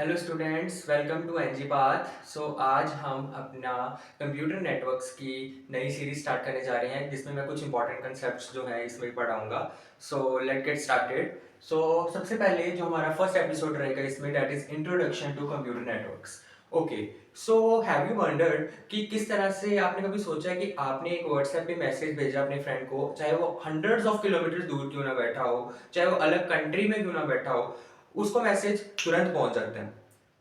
Hello students, welcome to NG Path. आज हम अपना कंप्यूटर नेटवर्क्स की नई सीरीज स्टार्ट करने जा रहे हैं, जिसमें मैं कुछ इंपॉर्टेंट कंसेप्ट्स जो हैं इसमें पढ़ाऊंगा। So let get started. सबसे पहले जो हमारा फर्स्ट एपिसोड रहेगा इसमें, that is introduction to computer networks. Okay, so have you wondered कि किस तरह से आपने कभी सोचा कि आपने एक व्हाट्सएप पे मैसेज भेजा अपने फ्रेंड को, चाहे वो हंड्रेड्स ऑफ किलोमीटर दूर क्यों ना बैठा हो, चाहे वो अलग कंट्री में क्यों ना बैठा हो, उसको मैसेज तुरंत पहुंच जाता है।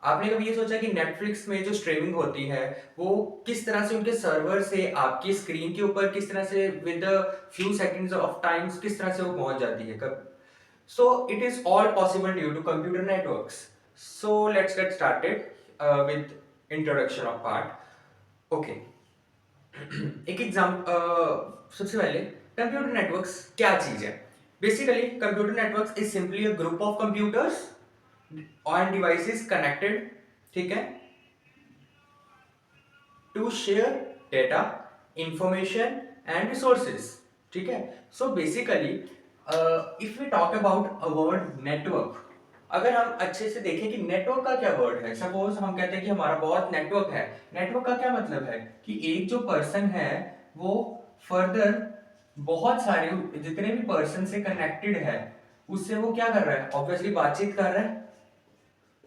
आपने कभी ये सोचा कि नेटफ्लिक्स में जो स्ट्रीमिंग होती है वो किस तरह से उनके सर्वर से आपकी स्क्रीन के ऊपर किस तरह से with few seconds of times किस तरह से वो पहुंच जाती है कब। So it is all possible due to computer networks. So let's get started with introduction of part. Okay, एक सबसे पहले कंप्यूटर नेटवर्क्स क्या चीज है। Basically computer networks is simply a group of computers on devices connected, ठीक है, to share data, information and resources, ठीक है। So basically if we talk about a word network, अगर हम अच्छे से देखें कि नेटवर्क का क्या वर्ड है, सपोज हम कहते हैं कि हमारा बहुत नेटवर्क है। नेटवर्क का क्या मतलब है कि एक जो पर्सन है वो फर्दर बहुत सारे जितने भी पर्सन से कनेक्टेड है उससे वो क्या कर रहा है, ऑब्वियसली बातचीत कर रहा है।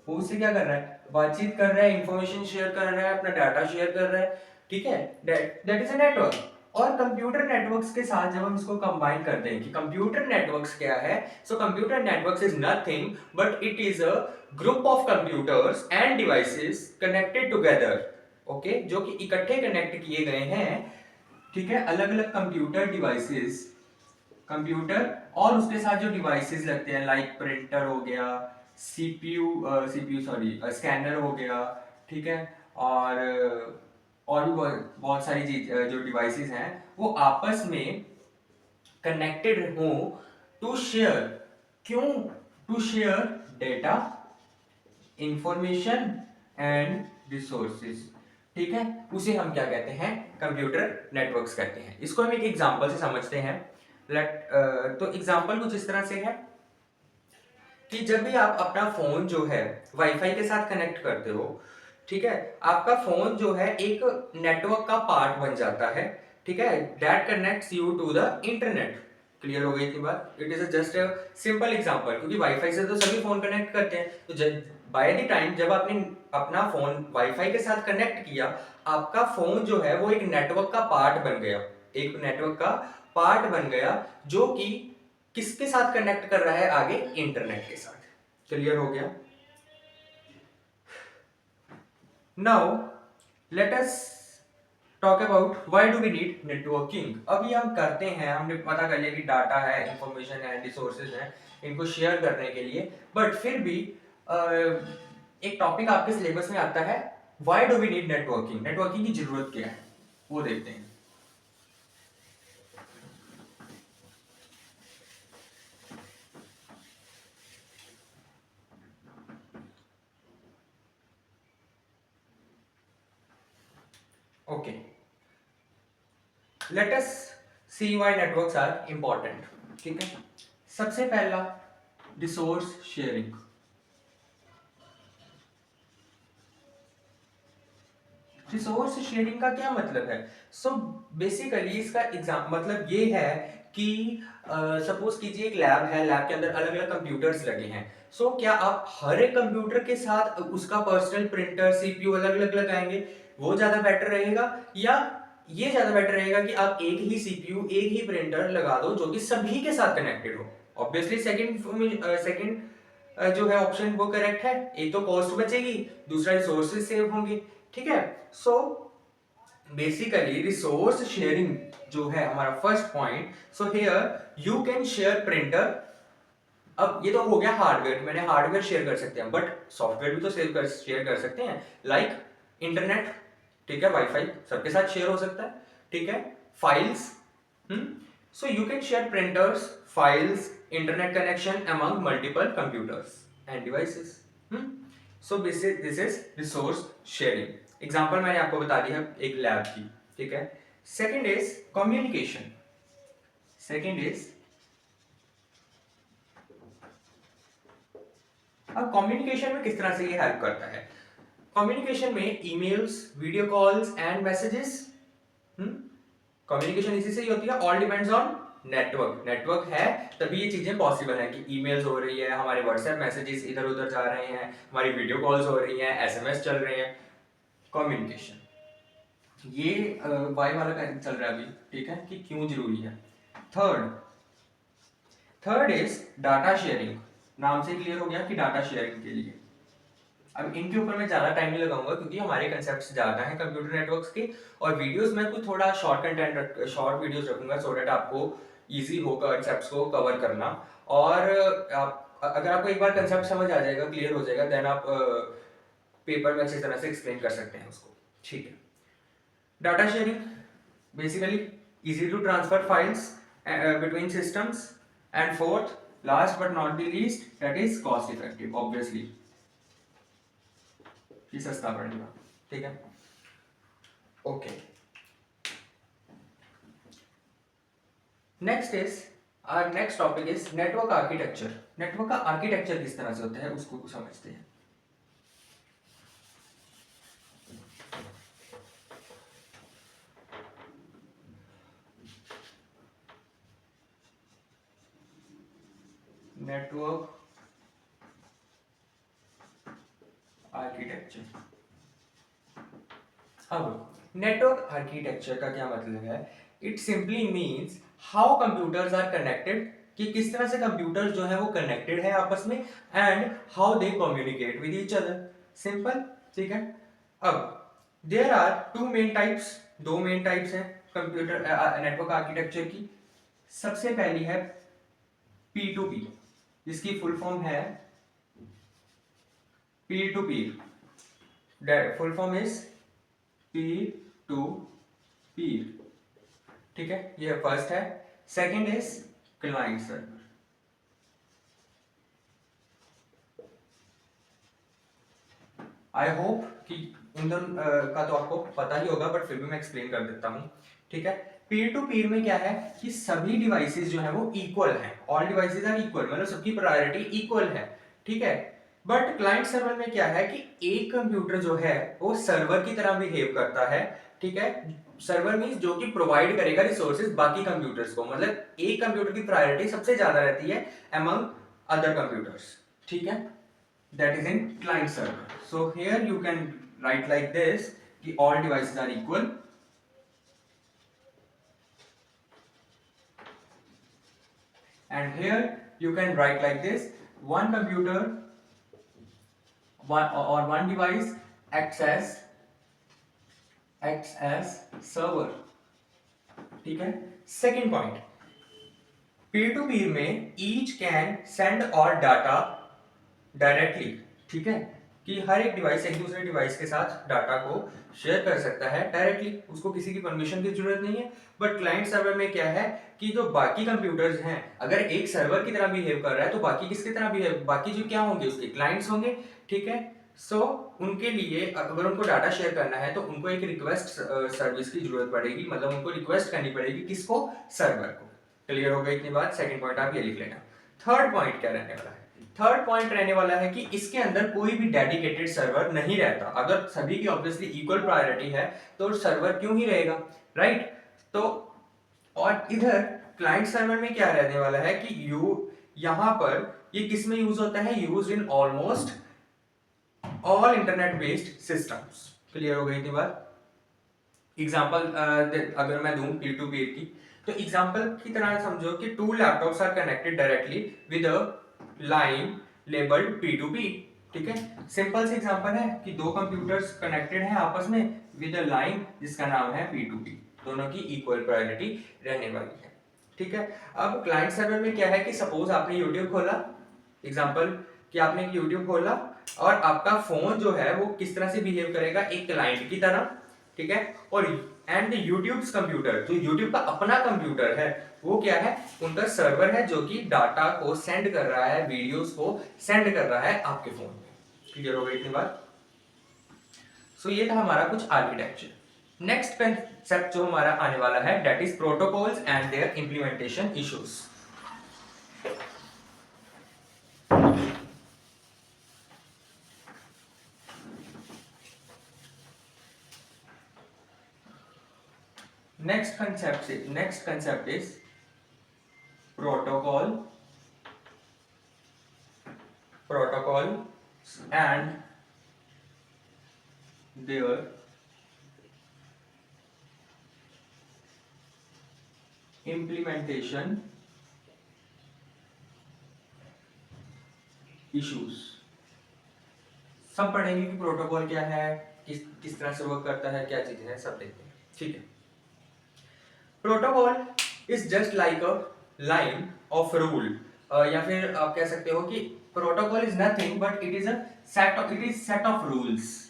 वो उससे क्या कर रहा है, बातचीत कर रहा है, इंफॉर्मेशन शेयर कर रहा है, अपना डाटा शेयर कर रहा है, ठीक है। That is a network. और कंप्यूटर नेटवर्क्स के साथ जब हम इसको कंबाइन करते हैं कि कंप्यूटर नेटवर्क्स क्या है, so computer networks is nothing but it is a group of computers end devices connected together. Okay, जो कि इकट्ठे कनेक्ट किए गए हैं, ठीक है, अलग अलग कंप्यूटर डिवाइसेस, कंप्यूटर और उसके साथ जो डिवाइसेस लगते हैं लाइक प्रिंटर हो गया, सीपीयू सॉरी स्कैनर हो गया, ठीक है, और भी बहुत सारी चीज जो डिवाइसेस हैं वो आपस में कनेक्टेड हो टू शेयर, क्यों, to share data, information and resources, ठीक है। उसे हम क्या कहते हैं, कंप्यूटर नेटवर्क्स कहते हैं। इसको हम एक एग्जांपल से समझते हैं। तो एग्जांपल कुछ इस तरह से है कि जब भी आप अपना फोन जो है वाईफाई के साथ कनेक्ट करते हो, ठीक है, आपका फोन जो है एक नेटवर्क का पार्ट बन जाता है, ठीक है, that connects you to the internet. Clear हो गई थी बात। It is just a simple example, क्योंकि वाईफाई से तो सभी फोन कनेक्ट करते हैं। तो जब बाय द टाइम जब आपने अपना फोन वाईफाई के साथ कनेक्ट किया, आपका फोन जो है वो एक नेटवर्क का पार्ट बन गया, एक नेटवर्क का पार्ट बन गया, जो कि किसके साथ कनेक्ट कर रहा है आगे, इंटरनेट के साथ। क्लियर हो गया। Now let us talk about why do we need networking. अभी हम करते हैं, हमने पता कर लिया कि डाटा है, इंफॉर्मेशन है, रिसोर्सेज है, इनको शेयर करने के लिए। बट फिर भी एक टॉपिक आपके सिलेबस में आता है, why do we need networking, networking की जरूरत क्या है, वो देखते हैं। Okay, let us see why networks are important, ठीक है। सबसे पहला, रिसोर्स शेयरिंग। रिसोर्स शेयरिंग का क्या मतलब है? सो बेसिकली इसका एग्जाम मतलब ये है कि सपोज कीजिए एक लैब है, लैब के अंदर अलग अलग कंप्यूटर्स लगे हैं। क्या आप हर एक कंप्यूटर के साथ उसका पर्सनल प्रिंटर सीपीयू अलग अलग लगाएंगे, वो ज्यादा बेटर रहेगा, या ये ज्यादा बेटर रहेगा कि आप एक ही सीपीयू एक ही प्रिंटर लगा दो जो कि सभी के साथ कनेक्टेड हो? ऑब्वियसली सेकंड जो है ऑप्शन वो करेक्ट है। एक तो कॉस्ट बचेगी, दूसरा रिसोर्सेज सेव होंगे, ठीक है। सो बेसिकली रिसोर्स शेयरिंग जो है हमारा first point. So here you can share printer. अब ये तो हो गया हार्डवेयर, मैंने हार्डवेयर शेयर कर सकते हैं, बट सॉफ्टवेयर भी तो शेयर कर सकते हैं, लाइक इंटरनेट, ठीक है, वाईफाई सबके साथ शेयर हो सकता है, ठीक है। Files, so you can share printers, files, internet connection among multiple computers end devices. So this is resource sharing. Example मैंने आपको बता दिया एक लैब की, ठीक है। Second is communication. Second is अब कम्युनिकेशन में किस तरह से ये हेल्प करता है? कम्युनिकेशन में emails, video calls and messages, communication इसी से ही होती है। All depends on network. Network है तभी ये चीजें पॉसिबल है कि ईमेल्स हो रही है, हमारे व्हाट्सएप मैसेजेस इधर उधर जा रहे हैं, हमारी वीडियो कॉल्स हो रही हैं, एसएमएस चल रहे हैं। कम्युनिकेशन ये वाई वाला का चल रहा है अभी, ठीक है, कि क्यों जरूरी है। Third is data sharing. नाम से क्लियर हो गया कि डाटा शेयरिंग के लिए। अब इनके ऊपर मैं ज़्यादा टाइम नहीं लगाऊंगा क्योंकि हमारे कंसेप्ट ज़्यादा हैं कंप्यूटर नेटवर्क्स के, और वीडियोस में कुछ थोड़ा शॉर्ट कंटेंट, शॉर्ट वीडियोस रखूंगा सो दैट आपको इजी हो कंसेप्ट्स को कवर करना। और अगर आपको एक बार कंसेप्ट समझ आ जाएगा, क्लियर हो जाएगा, देन आप पेपर में अच्छी तरह से एक्सप्लेन कर सकते हैं उसको, ठीक है। Data sharing basically easy to transfer files between systems, and fourth, last but not the least, that is cost effective, obviously ये सस्ता पड़ेगा, ठीक है। Okay, next is our next topic is network architecture. Network का architecture किस तरह से होता है उसको समझते हैं। Network architecture. अब नेटवर्क आर्किटेक्चर का क्या मतलब है? It simply means how computers are connected, कि किस तरह से कंप्यूटर्स जो है वो कनेक्टेड है आपस में, and how they communicate with each other. Simple, ठीक है। अब there are two main types, दो मेन टाइप्स हैं कंप्यूटर नेटवर्क आर्किटेक्चर की। सबसे पहली है P2P, जिसकी फुल फॉर्म है पीर to Pir. Full form is Pir to पीर, ठीक है, ये फर्स्ट है। Second is client server. I hope कि इन दोनों का तो आपको पता ही होगा, बट फिर भी मैं एक्सप्लेन कर देता हूं, ठीक है। पीर टू पीर में क्या है कि सभी डिवाइसेस जो है वो इक्वल हैं, ऑल डिवाइसेस आर इक्वल, मतलब सबकी प्रायोरिटी इक्वल है, ठीक है। बट क्लाइंट सर्वर में क्या है कि एक कंप्यूटर जो है वो सर्वर की तरह बिहेव करता है, ठीक है। सर्वर मींस जो कि प्रोवाइड करेगा रिसोर्सेज बाकी कंप्यूटर्स को, मतलब एक कंप्यूटर की प्रायोरिटी सबसे ज्यादा रहती है अमंग अदर कंप्यूटर्स, ठीक है। That is in client server. So here you can write like this कि all devices are equal, and here you can write like this, one computer one device acts as server, ठीक है। Second point, Pir to पीर में each can send और data directly, ठीक है, कि हर एक device एक दूसरे डिवाइस के साथ डाटा को शेयर कर सकता है डायरेक्टली, उसको किसी की परमिशन की जरूरत नहीं है। बट क्लाइंट सर्वर में क्या है कि जो बाकी कंप्यूटर्स हैं, अगर एक सर्वर की तरह बिहेव कर रहा है तो बाकी किसकी तरह बिहेव, बाकी जो क्या होंगे उसके क्लाइंट्स होंगे, ठीक है। सो उनके लिए अगर उनको डाटा शेयर करना है तो उनको एक रिक्वेस्ट सर्विस की जरूरत पड़ेगी, मतलब उनको रिक्वेस्ट करनी पड़ेगी, किसको, सर्वर को। क्लियर हो गई इतनी बात। सेकंड पॉइंट आप ये लिख लेना। थर्ड पॉइंट क्या रहने वाला है? थर्ड पॉइंट रहने वाला है कि इसके अंदर कोई भी डेडिकेटेड सर्वर नहीं रहता। अगर सभी की ऑब्वियसली इक्वल प्रायोरिटी है तो सर्वर क्यों ही रहेगा, राइट। तो और इधर क्लाइंट सर्वर में क्या रहने वाला है कि यहां पर ये किस में यूज होता है, use in almost all internet based systems. Clear हो गई इतनी बात। एग्जाम्पल अगर मैं दूं पीर टू पीर की, तो एग्जाम्पल की तरह समझो कि two laptops are connected directly with a line labelled P2P, ठीक है। सिंपल सी एग्जांपल है कि दो कंप्यूटर्स कनेक्टेड हैं आपस में विद अ लाइन जिसका नाम है P2P, दोनों की इक्वल प्रायोरिटी रहने वाली है, ठीक है। अब क्लाइंट सर्वर में क्या है कि सपोज आपने YouTube खोला, एग्जांपल कि आपने YouTube खोला और आपका फोन जो है वो किस तरह से बिहेव करेगा, एक क्लाइंट की तरह, ठीक है। और एंड यूट्यूब्स कंप्यूटर, जो यूट्यूब का अपना कंप्यूटर है, वो क्या है, उनका सर्वर है जो कि डाटा को सेंड कर रहा है, वीडियोस को सेंड कर रहा है आपके फोन में। क्लियर हो गई इतनी बात। सो ये था हमारा कुछ आर्किटेक्चर। नेक्स्ट कंसेप्ट जो हमारा आने वाला है that is protocols and their implementation issues. next concept is protocol and their implementation issues। सब पढ़ेंगे कि प्रोटोकॉल क्या है, किस तरह से वर्क करता है, क्या चीजें हैं, सब देखते हैं। ठीक है। Protocol is just like a line of rule, या फिर आप कह सकते हो कि protocol is nothing but it is set of rules.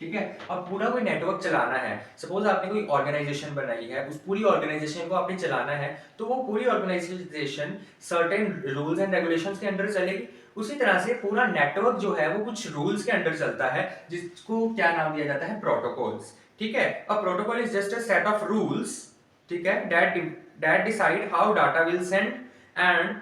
ठीक है। अब पूरा कोई नेटवर्क चलाना है, सपोज आपने कोई ऑर्गेनाइजेशन बनाई है, उस पूरी ऑर्गेनाइजेशन को आपने चलाना है, तो वो पूरी organisation certain rules and regulations के अंडर चलेगी। उसी तरह से पूरा नेटवर्क जो है वो कुछ रूल्स के अंडर चलता है, जिसको क्या नाम दिया जाता है, प्रोटोकॉल्स। ठीक है। A protocol is just a set of rules, ठीक है, that decide how data will send and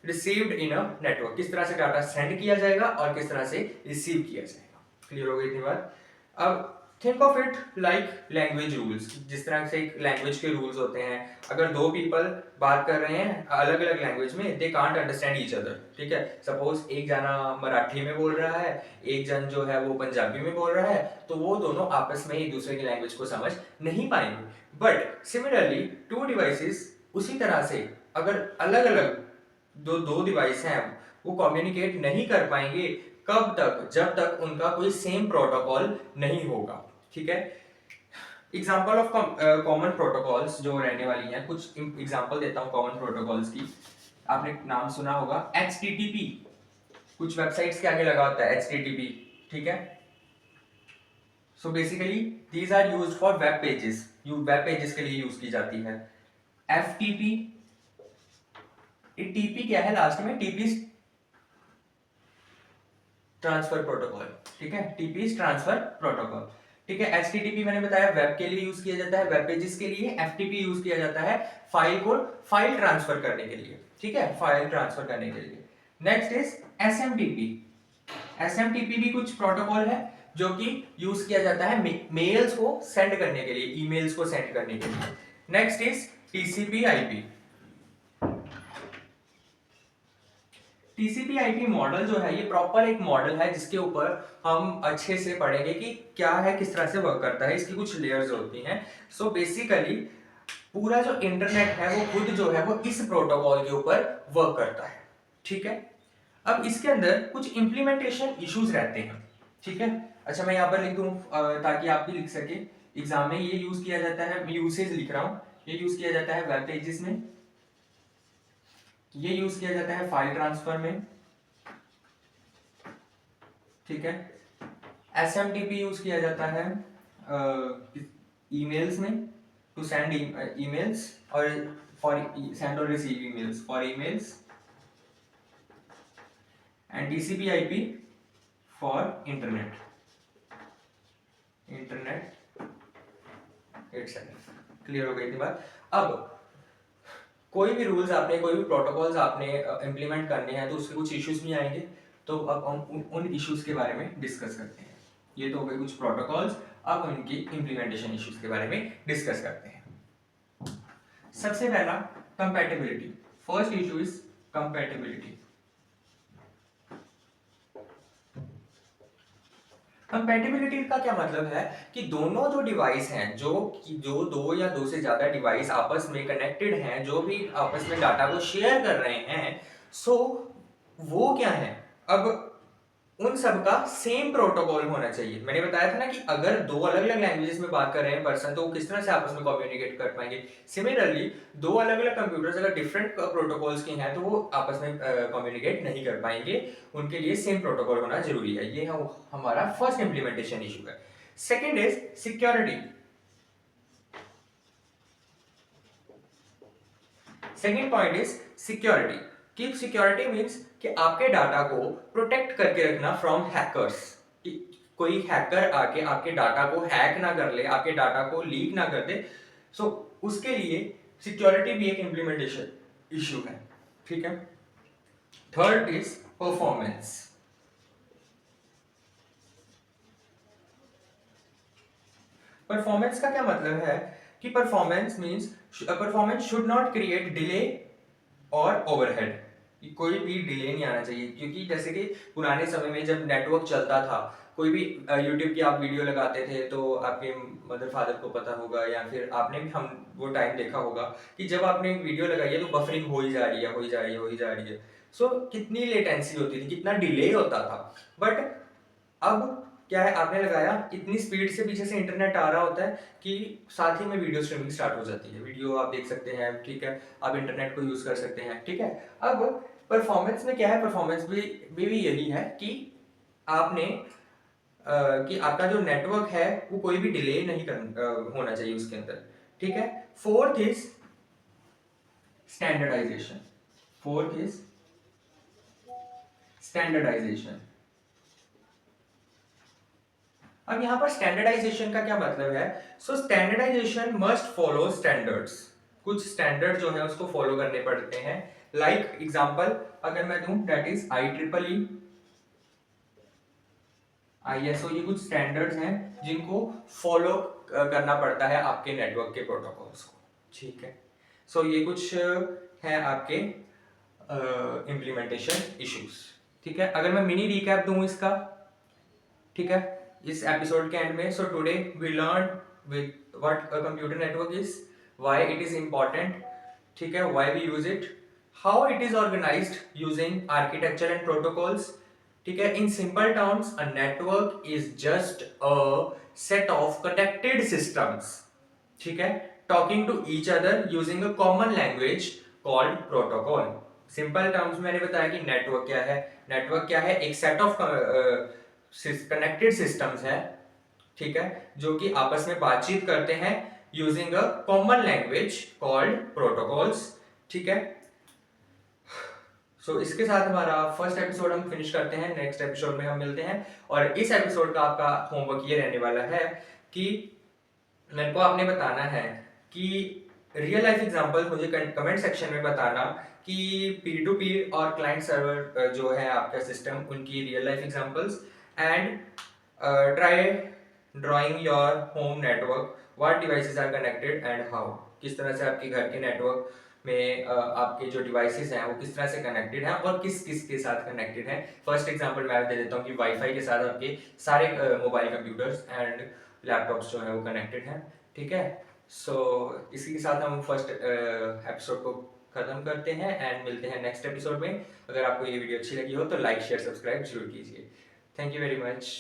received in a network. किस तरह से डाटा सेंड किया जाएगा और किस तरह से रिसीव किया जाएगा। क्लियर हो गई इतनी बात। अब think of it like language rules. जिस तरह से एक लैंग्वेज के रूल्स होते हैं, अगर दो पीपल बात कर रहे हैं अलग अलग लैंग्वेज में, they can't understand each other. ठीक है। सपोज एक जना मराठी में बोल रहा है, एक जन जो है वो पंजाबी में बोल रहा है, तो वो दोनों आपस में एक दूसरे की लैंग्वेज को समझ नहीं पाएंगे। बट सिमिलरली टू डिवाइसेस उसी तरह से अगर अलग अलग दो डिवाइस हैं, वो कम्युनिकेट नहीं कर पाएंगे। कब तक? जब तक उनका कोई सेम प्रोटोकॉल नहीं होगा। ठीक है। एग्जाम्पल ऑफ कॉमन प्रोटोकॉल्स जो रहने वाली हैं, कुछ एग्जाम्पल देता हूं कॉमन प्रोटोकॉल्स की। आपने नाम सुना होगा HTTP। कुछ वेबसाइट्स के आगे लगा होता है HTTP। ठीक है। So basically these are used for web pages, web pages के लिए यूज की जाती है। FTP, TP क्या है लास्ट में? TP transfer protocol. ठीक है। TP transfer protocol. ठीक है। HTTP मैंने बताया वेब के लिए यूज किया जाता है, वेब पेजेस के लिए। FTP यूज किया जाता है फाइल ट्रांसफर करने के लिए। ठीक है, फाइल ट्रांसफर करने के लिए। Next is SMTP। SMTP भी कुछ प्रोटोकॉल है जो कि यूज किया जाता है मेल्स को सेंड करने के लिए, ईमेल्स को सेंड करने के लिए। Next is TCP/IP। TCP/IP model जो है ये प्रॉपर एक मॉडल है जिसके ऊपर हम अच्छे से पढ़ेंगे कि क्या है, किस तरह से वर्क करता है। इसकी कुछ लेयर्स होती हैं। सो बेसिकली पूरा जो इंटरनेट है वो खुद जो है वो इस प्रोटोकॉल के ऊपर वर्क करता है। ठीक है। अब इसके अंदर कुछ इंप्लीमेंटेशन इश्यूज रहते हैं। ठीक है। अच्छा, मैं यहाँ पर लिख दूं ताकि आप भी लिख सके। एग्जाम में ये यूज किया जाता है, यूसेज लिख रहा हूँ। ये यूज किया जाता है वेब पेजेस में, ये यूज किया जाता है फाइल ट्रांसफर में। ठीक है। SMTP यूज किया जाता है ईमेल्स में, टू सेंड ईमेल्स और फॉर सेंड और receive emails, for emails. And TCP/IP for internet itself. Clear हो गई थी बात। अब कोई भी रूल्स आपने, कोई भी प्रोटोकॉल्स आपने इम्प्लीमेंट करने हैं तो उसके कुछ इश्यूज भी आएंगे। तो अब हम उन इश्यूज के बारे में डिस्कस करते हैं। ये तो हो गए कुछ प्रोटोकॉल्स। अब हम इनकी इम्प्लीमेंटेशन इश्यूज के बारे में डिस्कस करते हैं। सबसे पहला compatibility. First issue is compatibility. Compatibility का क्या मतलब है कि दोनों जो डिवाइस हैं, जो दो या दो से ज्यादा डिवाइस आपस में कनेक्टेड हैं, जो भी आपस में डाटा को शेयर कर रहे हैं, सो वो क्या है, अब उन सब का सेम प्रोटोकॉल होना चाहिए। मैंने बताया था ना कि अगर दो अलग अलग लैंग्वेजेस में बात कर रहे हैं पर्सन, तो वो किस तरह से आपस में कम्युनिकेट कर पाएंगे। सिमिलरली दो अलग अलग कंप्यूटर्स अगर डिफरेंट प्रोटोकॉल्स के हैं तो वो आपस में कम्युनिकेट नहीं कर पाएंगे। उनके लिए सेम प्रोटोकॉल होना जरूरी है। ये हमारा फर्स्ट इंप्लीमेंटेशन इशू है। Second is security. Second point is security. Keep security means कि आपके डाटा को प्रोटेक्ट करके रखना फ्रॉम हैकर्स। कोई हैकर आके आपके डाटा को हैक ना कर ले, आपके डाटा को लीक ना कर दे। सो उसके लिए सिक्योरिटी भी एक इंप्लीमेंटेशन इशू है। ठीक है। थर्ड इज परफॉर्मेंस का क्या मतलब है कि performance means performance should not create delay और ओवरहेड। कोई भी डिले नहीं आना चाहिए, क्योंकि जैसे कि पुराने समय में जब नेटवर्क चलता था, कोई भी यूट्यूब की आप वीडियो लगाते थे तो आपके मदर फादर को पता होगा या फिर आपने भी हम वो टाइम देखा होगा कि जब आपने एक वीडियो लगाई है तो बफरिंग हो ही जा रही है, हो ही जा रही है, हो ही जा रही है। सो कितनी लेटेंसी होती थी, कितना डिले होता था। बट अब क्या है, आपने लगाया, इतनी स्पीड से पीछे से इंटरनेट आ रहा होता है कि साथ ही में वीडियो स्ट्रीमिंग स्टार्ट हो जाती है, वीडियो आप देख सकते हैं, ठीक है, आप इंटरनेट को यूज कर सकते हैं, ठीक है। अब परफॉर्मेंस में क्या है, परफॉर्मेंस भी यही है कि आपने कि आपका जो नेटवर्क है वो कोई भी डिले नहीं होना चाहिए उसके अंदर, ठीक है। Fourth is standardisation. Fourth is standardisation. अब यहाँ पर स्टैंडर्डाइजेशन का क्या मतलब है? So standardisation must follow standards. कुछ स्टैंडर्ड जो है उसको फॉलो करने पड़ते हैं। लाइक एग्जांपल अगर मैं दूं, दैट इज IEEE, ISO, ये कुछ स्टैंडर्ड्स हैं जिनको फॉलो करना पड़ता है आपके नेटवर्क के प्रोटोकॉल्स को, ठीक है। सो ये कुछ है आपके इम्प्लीमेंटेशन इश्यूज, ठीक है। अगर मैं मिनी रिकैप दूं इसका, ठीक है, इस एपिसोड के एंड में। So today we learn with what a computer network is, why it is important, ठीक है, why we use it, how it is organised using architecture and protocols, ठीक है। In simple terms a network is just a set of connected systems, ठीक है, talking to each other using a common language called protocol. Simple terms में मैंने बताया कि network क्या है। नेटवर्क क्या है? एक सेट ऑफ कनेक्टेड सिस्टम्स है, ठीक है, जो कि आपस में बातचीत करते हैं using a common language called protocols, ठीक है। इसके साथ हमारा फर्स्ट एपिसोड हम फिनिश करते हैं। नेक्स्ट एपिसोड में हम मिलते हैं, और इस एपिसोड का आपका होमवर्क ये रहने वाला है कि मेरे को आपने बताना है कि रियल लाइफ एग्जांपल मुझे कमेंट सेक्शन में बताना कि पीर टू पीर और क्लाइंट सर्वर जो है आपका सिस्टम, उनकी real life examples, and try drawing your home network, what devices are connected and how, किस तरह से आपके घर के नेटवर्क में आपके जो डिवाइसेस हैं वो किस तरह से कनेक्टेड हैं और किस किस के साथ कनेक्टेड हैं। फर्स्ट एग्जांपल मैं दे देता हूँ कि वाईफाई के साथ आपके सारे मोबाइल कंप्यूटर्स एंड लैपटॉप्स जो है वो कनेक्टेड हैं, ठीक है। इसी के साथ हम फर्स्ट एपिसोड को खत्म करते हैं एंड मिलते हैं नेक्स्ट एपिसोड में। अगर आपको ये वीडियो अच्छी लगी हो तो लाइक शेयर सब्सक्राइब जरूर कीजिए। Thank you very much.